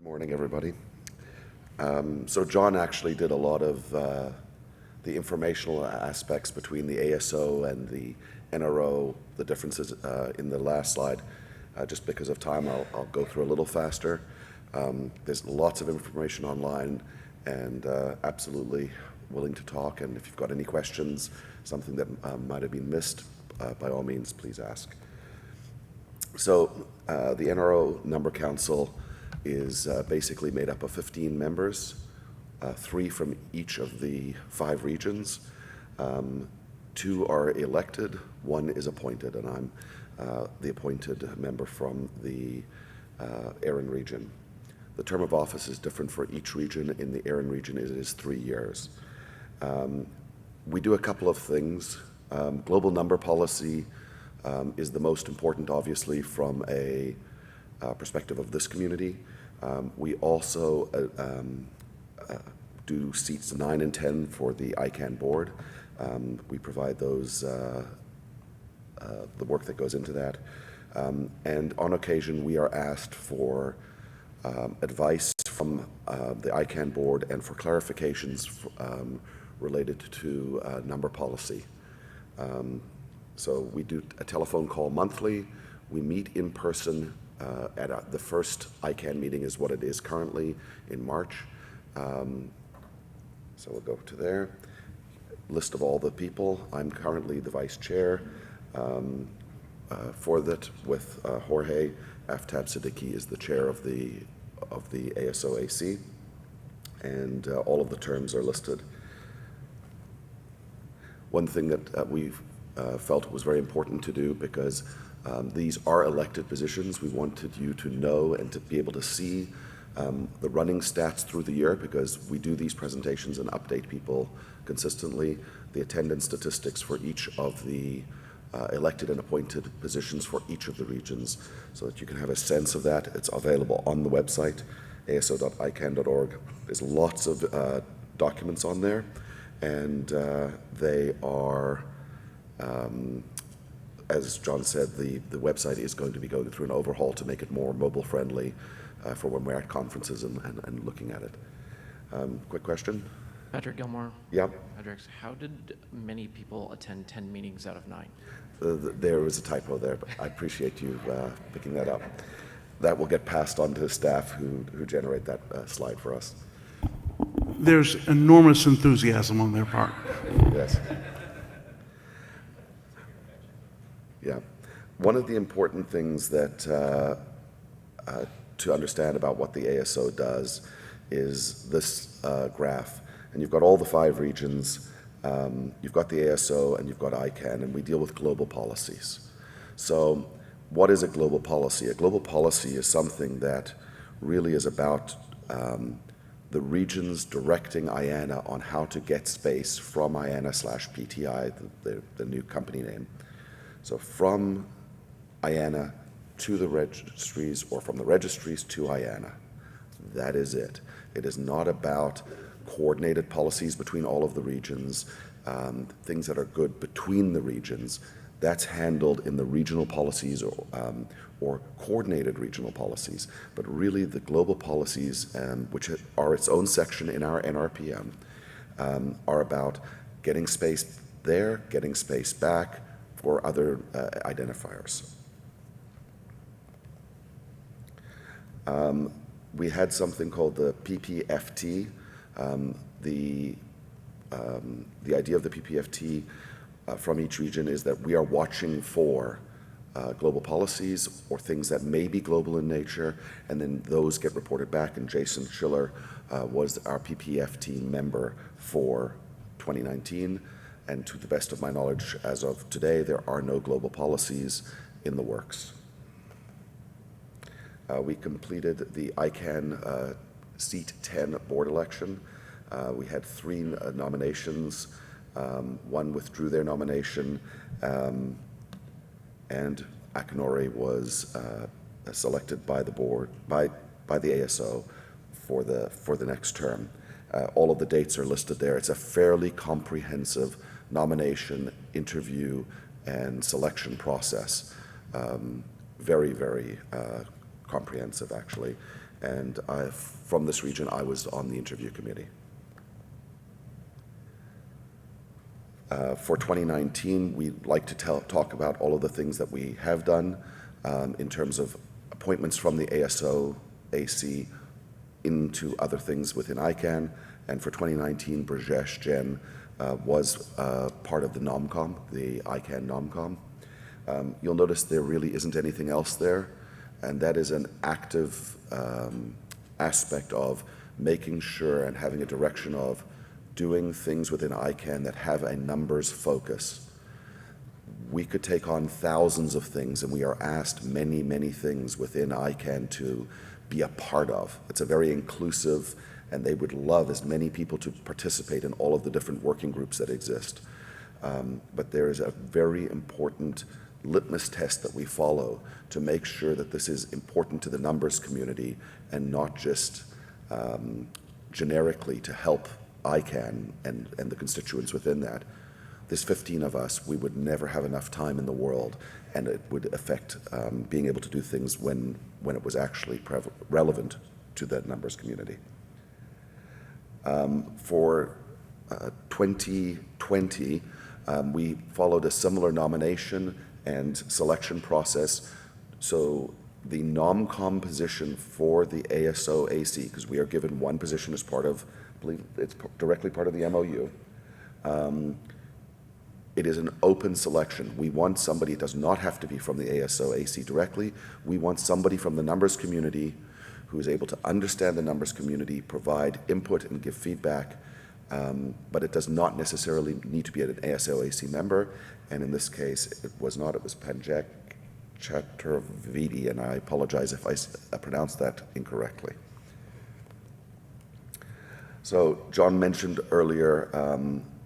Good morning, everybody. So John actually did a lot of the informational aspects between the ASO and the NRO, the differences in the last slide. Just because of time, I'll go through a little faster. There's lots of information online, and absolutely willing to talk. And if you've got any questions, something that might have been missed, by all means, please ask. So the NRO Number Council is basically made up of 15 members, 3 from each of the 5 regions. 2 are elected, 1 is appointed, and I'm the appointed member from the ARIN region. The term of office is different for each region. In the ARIN region, it is 3 years. We do a couple of things. Global number policy is the most important, obviously, from a perspective of this community. We also do seats 9 and 10 for the ICANN board. We provide those, the work that goes into that. And on occasion, we are asked for advice from the ICANN board and for clarifications related to number policy. So we do a telephone call monthly. We meet in person at the first ICANN meeting is what it is currently in March. So we'll go to there. List of all the people. I'm currently the vice chair for that with Jorge. Aftab Siddiqui is the chair of the ASO-AC, and all of the terms are listed. One thing that we felt was very important to do, because these are elected positions. We wanted you to know and to be able to see the running stats through the year, because we do these presentations and update people consistently. The attendance statistics for each of the elected and appointed positions for each of the regions, so that you can have a sense of that. It's available on the website, aso.icann.org. There's lots of documents on there, and they are as John said, the website is going to be going through an overhaul to make it more mobile friendly for when we're at conferences and looking at it. Quick question? Patrick Gilmore. Yeah. Patrick, how did many people attend 10 meetings out of 9? There was a typo there, but I appreciate you picking that up. That will get passed on to staff who generate that slide for us. There's enormous enthusiasm on their part. Yes. Yeah. One of the important things that to understand about what the ASO does is this graph. And you've got all the 5 regions, you've got the ASO, and you've got ICANN, and we deal with global policies. So what is a global policy? A global policy is something that really is about the regions directing IANA on how to get space from IANA/PTI, the new company name. So from IANA to the registries, or from the registries to IANA. That is it. It is not about coordinated policies between all of the regions, things that are good between the regions. That's handled in the regional policies or coordinated regional policies. But really the global policies, which are its own section in our NRPM, are about getting space there, getting space back, or other identifiers. We had something called the PPFT. The idea of the PPFT from each region is that we are watching for global policies or things that may be global in nature, and then those get reported back, and Jason Schiller was our PPFT member for 2019. And to the best of my knowledge, as of today, there are no global policies in the works. We completed the ICANN seat 10 board election. We had 3 nominations. 1 withdrew their nomination, and Akinori was selected by the board, by the ASO for the next term. All of the dates are listed there. It's a fairly comprehensive nomination, interview, and selection process. Very, very comprehensive, actually. And from this region, I was on the interview committee. For 2019, we'd like to talk about all of the things that we have done in terms of appointments from the ASO, AC, into other things within ICANN. And for 2019, Brajesh Jain was part of the NomCom, the ICANN NomCom. You'll notice there really isn't anything else there, and that is an active aspect of making sure and having a direction of doing things within ICANN that have a numbers focus. We could take on thousands of things, and we are asked many, many things within ICANN to be a part of. It's a very inclusive, and they would love as many people to participate in all of the different working groups that exist. But there is a very important litmus test that we follow to make sure that this is important to the numbers community and not just generically to help ICANN and the constituents within that. There's 15 of us. We would never have enough time in the world, and it would affect being able to do things when it was actually relevant to the numbers community. For 2020, we followed a similar nomination and selection process. So the NomCom position for the ASO AC, because we are given one position as part of, I believe it's directly part of the MOU. It is an open selection. We want somebody, it does not have to be from the ASO AC directly. We want somebody from the numbers community who is able to understand the numbers community, provide input and give feedback, but it does not necessarily need to be an ASO AC member. And in this case, it was not, it was Panjak Chaturvedi, and I apologize if I pronounced that incorrectly. So John mentioned earlier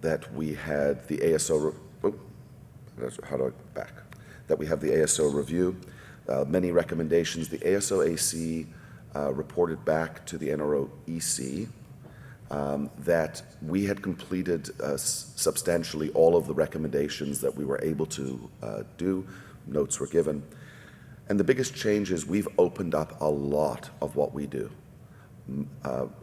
that we had the ASO, that we have the ASO review, many recommendations. The ASO AC reported back to the NRO EC that we had completed substantially all of the recommendations that we were able to do. Notes were given. And the biggest change is we've opened up a lot of what we do.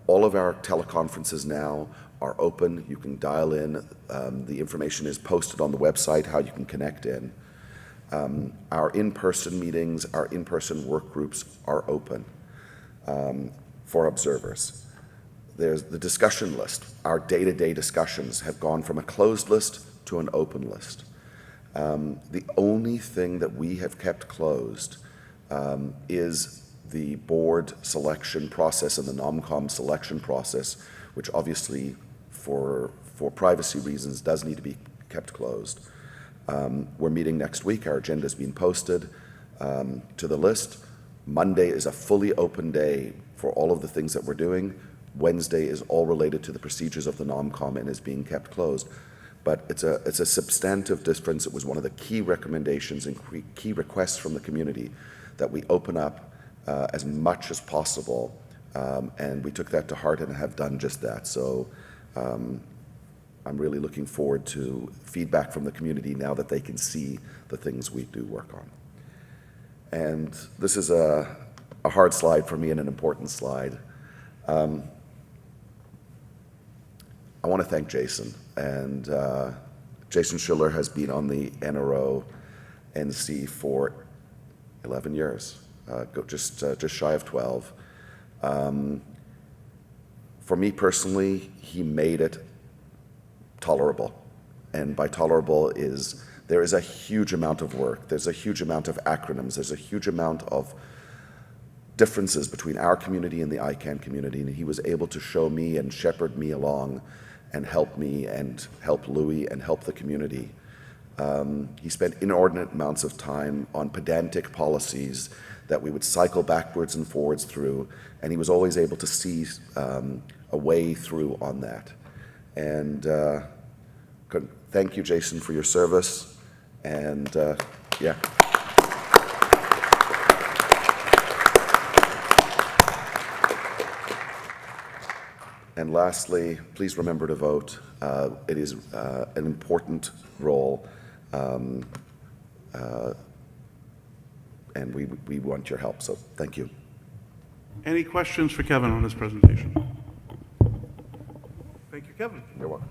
All of our teleconferences now are open. You can dial in. The information is posted on the website, how you can connect in. Our in-person meetings, our in-person work groups are open for observers. There's the discussion list. Our day-to-day discussions have gone from a closed list to an open list. The only thing that we have kept closed is the board selection process and the NomCom selection process, which obviously for privacy reasons does need to be kept closed. We're meeting next week. Our agenda has been posted to the list. Monday is a fully open day for all of the things that we're doing. Wednesday is all related to the procedures of the NomCom and is being kept closed. But it's a substantive difference. It was one of the key recommendations and key requests from the community that we open up as much as possible, and we took that to heart and have done just that. So I'm really looking forward to feedback from the community now that they can see the things we do work on. And this is a hard slide for me and an important slide. I want to thank Jason, and Jason Schiller has been on the NRO NC for 11 years, just shy of 12. For me personally, he made it tolerable, and by tolerable is there is a huge amount of work, there's a huge amount of acronyms, there's a huge amount of differences between our community and the ICANN community, and he was able to show me and shepherd me along and help me and help Louis and help the community. He spent inordinate amounts of time on pedantic policies that we would cycle backwards and forwards through, and he was always able to see a way through on that. And thank you, Jason, for your service, and yeah. And lastly, please remember to vote. It is an important role, and we want your help, so thank you. Any questions for Kevin on his presentation? Thank you, Kevin. You're welcome.